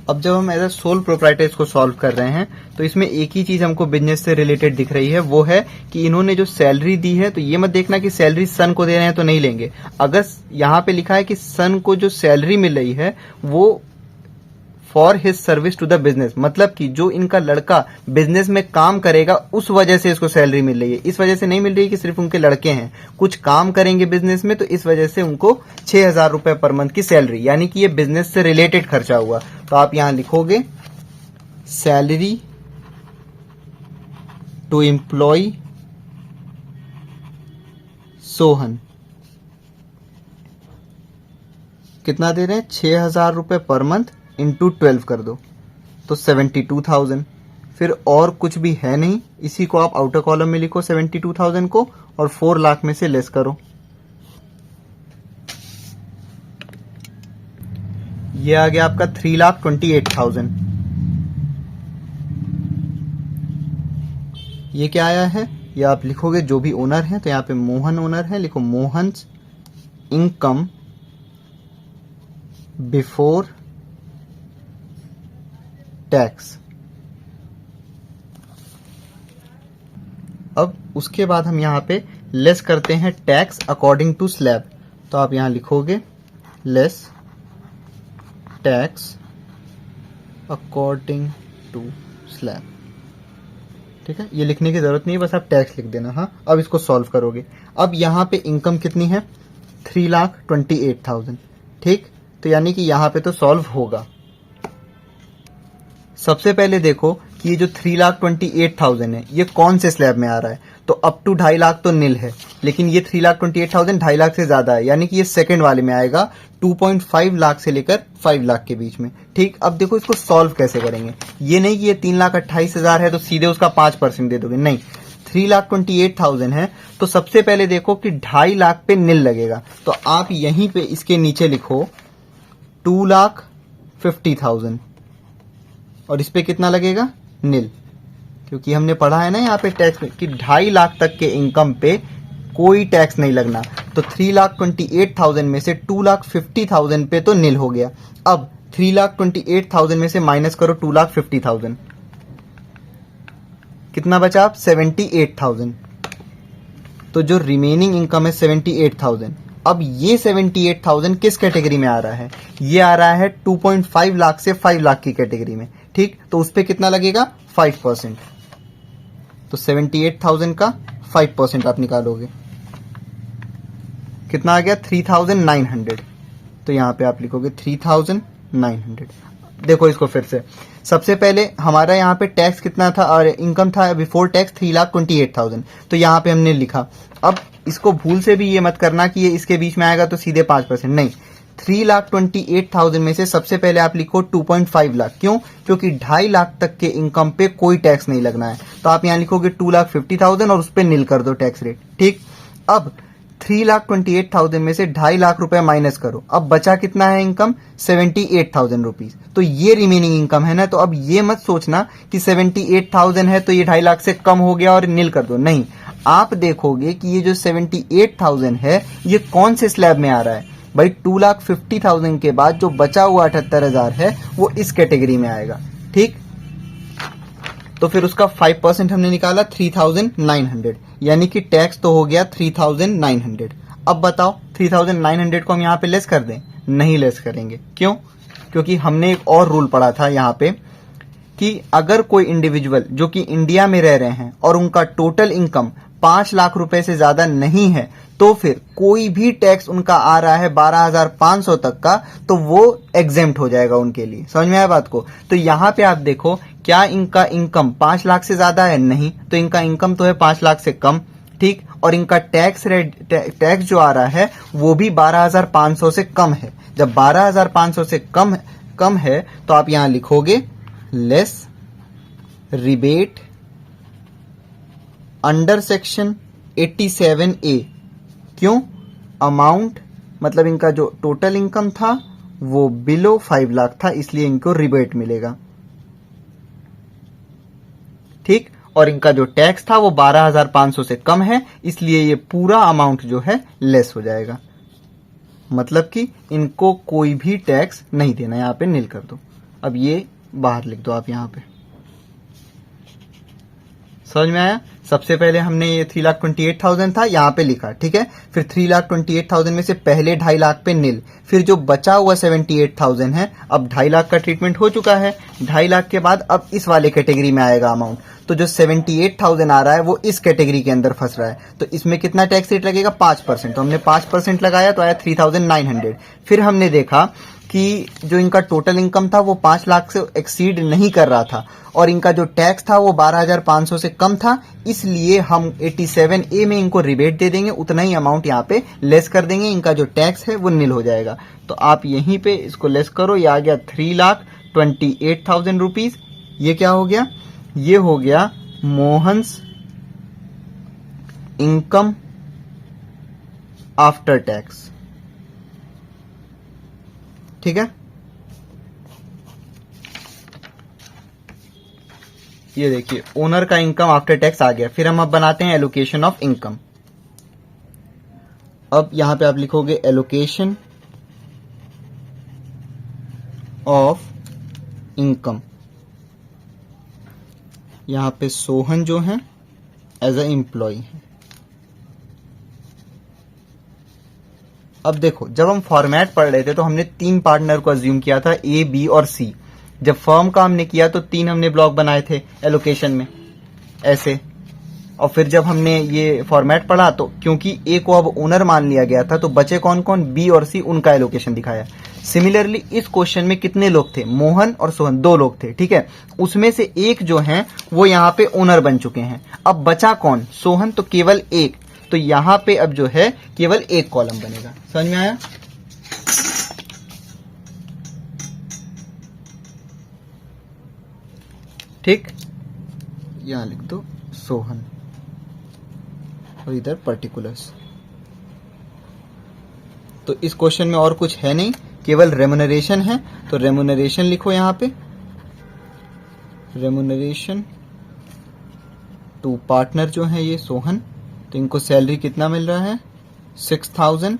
अब जब हम एज अ सोल प्रोप्राइटर इसको सॉल्व कर रहे हैं तो इसमें एक ही चीज हमको बिजनेस से रिलेटेड दिख रही है, वो है कि इन्होंने जो सैलरी दी है, तो ये मत देखना कि सैलरी सन को दे रहे हैं तो नहीं लेंगे। अगर यहाँ पे लिखा है कि सन को जो सैलरी मिल रही है वो for his service to the business, मतलब कि जो इनका लड़का बिजनेस में काम करेगा उस वजह से इसको सैलरी मिल रही है, इस वजह से नहीं मिल रही है कि सिर्फ उनके लड़के हैं, कुछ काम करेंगे बिजनेस में, तो इस वजह से उनको 6,000 रुपए पर मंथ की सैलरी, यानी कि ये बिजनेस से रिलेटेड खर्चा हुआ। तो आप यहां लिखोगे सैलरी टू एम्प्लॉय सोहन, कितना दे रहे हैं, 6,000 रुपए पर मंथ इंटू 12 कर दो तो 72,000। फिर और कुछ भी है नहीं, इसी को आप आउटर कॉलम में लिखो 72,000 को, और 4 लाख में से लेस करो, ये आ गया आपका 3,28,000। ये क्या आया है, ये आप लिखोगे जो भी ओनर है, तो यहाँ पे मोहन ओनर है, लिखो मोहन्स इनकम बिफोर टैक्स। अब उसके बाद हम यहाँ पे लेस करते हैं टैक्स अकॉर्डिंग टू स्लैब, तो आप यहाँ लिखोगे less tax according to slab. ठीक है, ये लिखने की जरूरत नहीं है, बस आप टैक्स लिख देना। हाँ, अब इसको सॉल्व करोगे। अब यहाँ पे इनकम कितनी है, 3,28,000। ठीक, तो यानी कि यहाँ पे तो सॉल्व होगा। सबसे पहले देखो कि ये जो 3,28,000 है ये कौन से स्लैब में आ रहा है, तो अप टू 2.5 लाख तो नील है, लेकिन ये 3,28,000 2.5 लाख से ज्यादा है, यानी कि ये सेकंड वाले में आएगा, 2.5 लाख से लेकर 5 लाख के बीच में। ठीक, अब देखो इसको सॉल्व कैसे करेंगे, ये नहीं कि ये 3,28,000 है तो सीधे उसका 5% दे दोगे, नहीं, 3,28,000 है तो सबसे पहले देखो कि 2.5 लाख पे नील लगेगा, तो आप यहीं पे इसके नीचे लिखो 2,50,000 और इस पे कितना लगेगा, नील, क्योंकि हमने पढ़ा है ना यहाँ पे टैक्स में कि 2.5 लाख तक के इनकम पे कोई टैक्स नहीं लगना, तो 3,28,000 में से 2,50,000 पे तो नील हो गया। अब 3,28,000 में से माइनस करो 2,50,000, कितना बचा आप, 78,000, तो जो रिमेनिंग इनकम है 78,000। अब ये 78,000 किस कैटेगरी में आ रहा है, ये आ रहा है 2.5 लाख से 5 लाख की कैटेगरी में। ठीक, तो उस पे कितना लगेगा, 5%। तो 78,000 का 5% आप निकालोगे, कितना आ गया 3,900। तो यहाँ पे आप लिखोगे 3,900। देखो इसको फिर से, सबसे पहले हमारा यहाँ पे टैक्स कितना था और इनकम था बिफोर टैक्स 3,28,000, तो यहाँ पे हमने लिखा। अब इसको भूल से भी ये मत करना कि ये इसके बीच में आएगा तो सीधे 5%, नहीं, 3,28,000 में से सबसे पहले आप लिखो 2.5 लाख। क्यों? क्योंकि 2.5 लाख तक के इनकम पे कोई टैक्स नहीं लगना है, तो आप यहाँ लिखोगे 2,50,000 और उस पर नील कर दो टैक्स रेट। ठीक, अब 3,28,000 में से 2.5 लाख रुपए माइनस करो, अब बचा कितना है इनकम 78,000 रुपीज। तो ये रिमेनिंग इनकम है ना, तो अब ये मत सोचना कि 78,000 है तो ये 2.5 लाख से कम हो गया और नील कर दो, नहीं, आप देखोगे कि ये जो 78,000 है ये कौन से स्लैब में आ रहा है। भाई 2,50,000 के बाद जो बचा हुआ 78,000 है वो इस कैटेगरी में आएगा। ठीक, तो फिर उसका 5% हमने निकाला 3,900, यानी कि टैक्स तो हो गया 3,900। अब बताओ 3,900 को हम यहाँ पे लेस कर दें? नहीं लेस करेंगे। क्यों? क्योंकि हमने एक और रूल पढ़ा था यहाँ पे कि अगर कोई इंडिविजुअल जो कि इंडिया में रह रहे हैं और उनका टोटल इनकम 5 लाख रुपए से ज्यादा नहीं है, तो फिर कोई भी टैक्स उनका आ रहा है 12,500 तक का, तो वो एग्जेम्प्ट हो जाएगा उनके लिए। समझ में आया बात को? तो यहाँ पे आप देखो, क्या इनका इनकम 5 लाख से ज्यादा है? नहीं, तो इनका इनकम तो है 5 लाख से कम। ठीक, और इनका टैक्स जो आ रहा है वो भी 12,500 से कम है। जब 12,500 से कम है तो आप यहां लिखोगे less rebate under section 87A। क्यों? अमाउंट मतलब इनका जो टोटल इनकम था वो बिलो 5 लाख था, इसलिए इनको रिबेट मिलेगा। ठीक, और इनका जो टैक्स था वो 12,500 से कम है, इसलिए ये पूरा अमाउंट जो है लेस हो जाएगा। मतलब कि इनको कोई भी टैक्स नहीं देना, यहां पे नील कर दो। अब ये बाहर लिख दो आप यहां पे। समझ में आया? सबसे पहले हमने ये 3,28,000 था यहाँ पे लिखा, ठीक है, फिर 3,28,000 में से पहले 2.5 लाख पे नील, फिर जो बचा हुआ 78,000 है, अब 2.5 लाख का ट्रीटमेंट हो चुका है। 2.5 लाख के बाद अब इस वाले कैटेगरी में आएगा अमाउंट, तो जो 78,000 आ रहा है वो इस कैटेगरी के अंदर फंस रहा है, तो इसमें कितना टैक्स रेट लगेगा? 5%। तो हमने 5% लगाया तो आया 3,900। फिर हमने देखा कि जो इनका टोटल इनकम था वो 5 लाख से एक्सीड नहीं कर रहा था और इनका जो टैक्स था वो 12,500 से कम था, इसलिए हम 87A में इनको रिबेट दे देंगे, उतना ही अमाउंट यहाँ पे लेस कर देंगे, इनका जो टैक्स है वो नील हो जाएगा। तो आप यहीं पे इसको लेस करो, ये आ गया 3,28,000 रुपीज। ये क्या हो गया? ये हो गया मोहन्स इनकम आफ्टर टैक्स। ठीक है, ये देखिए ओनर का इनकम आफ्टर टैक्स आ गया। फिर हम अब बनाते हैं एलोकेशन ऑफ इनकम। अब यहां पे आप लिखोगे एलोकेशन ऑफ इनकम। यहां पे सोहन जो है एज अ एम्प्लॉय है। अब देखो, जब हम फॉर्मेट पढ़ रहे थे तो हमने 3 पार्टनर को अज्यूम किया था, A, B और C। जब फर्म का हमने किया तो 3 हमने ब्लॉक बनाए थे एलोकेशन में ऐसे, और फिर जब हमने ये फॉर्मेट पढ़ा तो क्योंकि A को अब ओनर मान लिया गया था तो बचे कौन कौन? B और C, उनका एलोकेशन दिखाया। सिमिलरली इस क्वेश्चन में कितने लोग थे? मोहन और सोहन, 2 लोग थे। ठीक है, उसमें से एक जो है वो यहाँ पे ओनर बन चुके हैं। अब बचा कौन? सोहन, तो केवल एक, तो यहां पे अब जो है केवल एक कॉलम बनेगा। समझ में आया? ठीक, यहां लिख दो सोहन और इधर पर्टिकुलर्स। तो इस क्वेश्चन में और कुछ है नहीं, केवल रेमुनरेशन है, तो रेमुनरेशन लिखो यहां पे। रेमुनरेशन टू पार्टनर जो है ये सोहन, तो इनको सैलरी कितना मिल रहा है? 6,000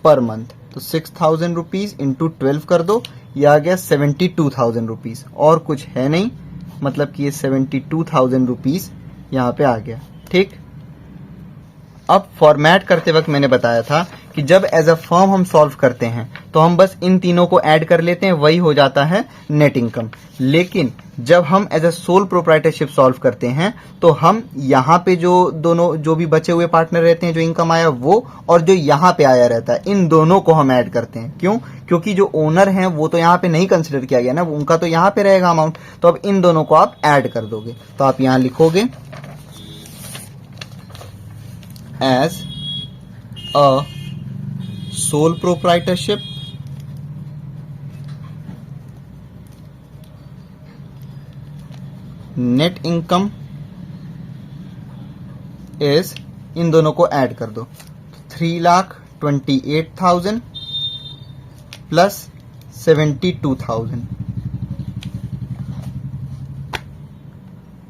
पर मंथ, तो 6,000 रुपीज इंटू 12 कर दो, ये आ गया 72,000 रुपीज। और कुछ है नहीं, मतलब कि ये 72,000 रुपीज यहाँ पे आ गया। ठीक, अब फॉर्मेट करते वक्त मैंने बताया था कि जब एज अ फर्म हम सॉल्व करते हैं तो हम बस इन तीनों को ऐड कर लेते हैं, वही हो जाता है नेट इनकम। लेकिन जब हम as a sole proprietorship solve करते हैं तो हम यहाँ पे जो दोनों जो भी बचे हुए पार्टनर रहते हैं, जो इनकम आया वो, और जो यहाँ पे आया रहता है, इन दोनों को हम ऐड करते हैं। क्यों? क्योंकि जो ओनर हैं वो तो यहाँ पे नहीं कंसिडर किया गया ना, उनका तो यहाँ पे रहेगा अमाउंट। तो अब इन दोनों को आप ऐड कर दोगे। तो आप यहाँ लिखोगे as a sole proprietorship net income is, इन दोनों को ऐड कर दो, 3,28,000 प्लस 72,000।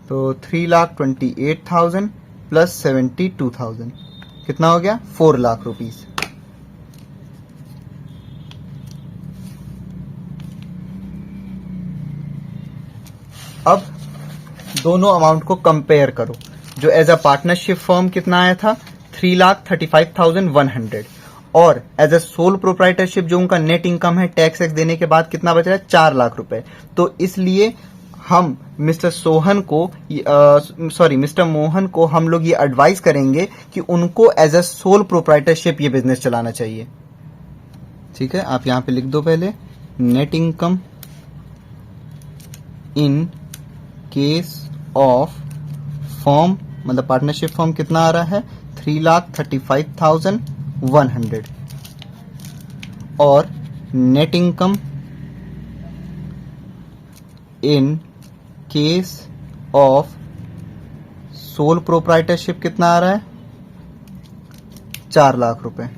तो 3,28,000 प्लस 72,000 कितना हो गया? 4 लाख रुपीस। अब दोनों अमाउंट को कंपेयर करो। जो एज अ पार्टनरशिप फर्म कितना आया था? 3,35,100, और एज अ सोल प्रोप्राइटरशिप जो उनका नेट इनकम है टैक्स एक्स देने के बाद कितना बच रहा है? 4 लाख रुपए। तो इसलिए हम मिस्टर मोहन को हम लोग ये एडवाइस करेंगे कि उनको एज अ सोल प्रोप्राइटरशिप ये बिजनेस चलाना चाहिए। ठीक है, आप यहां पे लिख दो पहले, net income in case of form, मतलब पार्टनरशिप फॉर्म कितना आ रहा है? 3,35,100, और net income in case of sole proprietorship कितना आ रहा है? 4 लाख रुपए।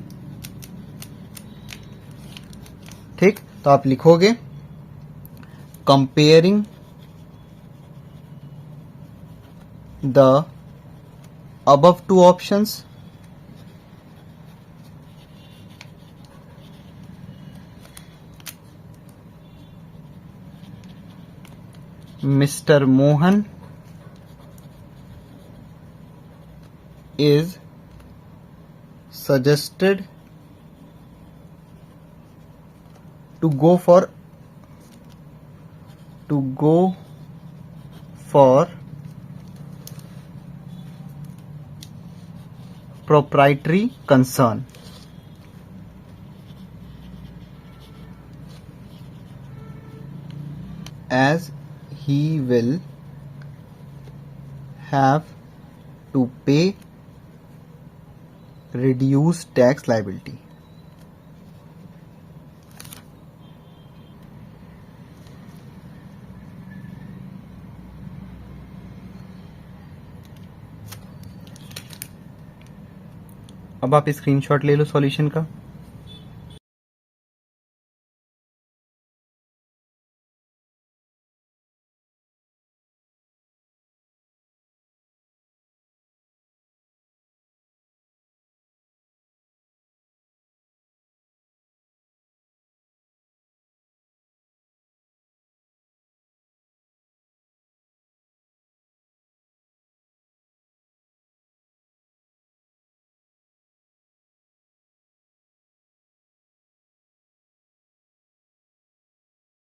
ठीक, तो आप लिखोगे comparing the above two options, Mr. Mohan is suggested to go for proprietary concern, as he will have to pay reduced tax liability. अब आप स्क्रीनशॉट ले लो सॉल्यूशन का।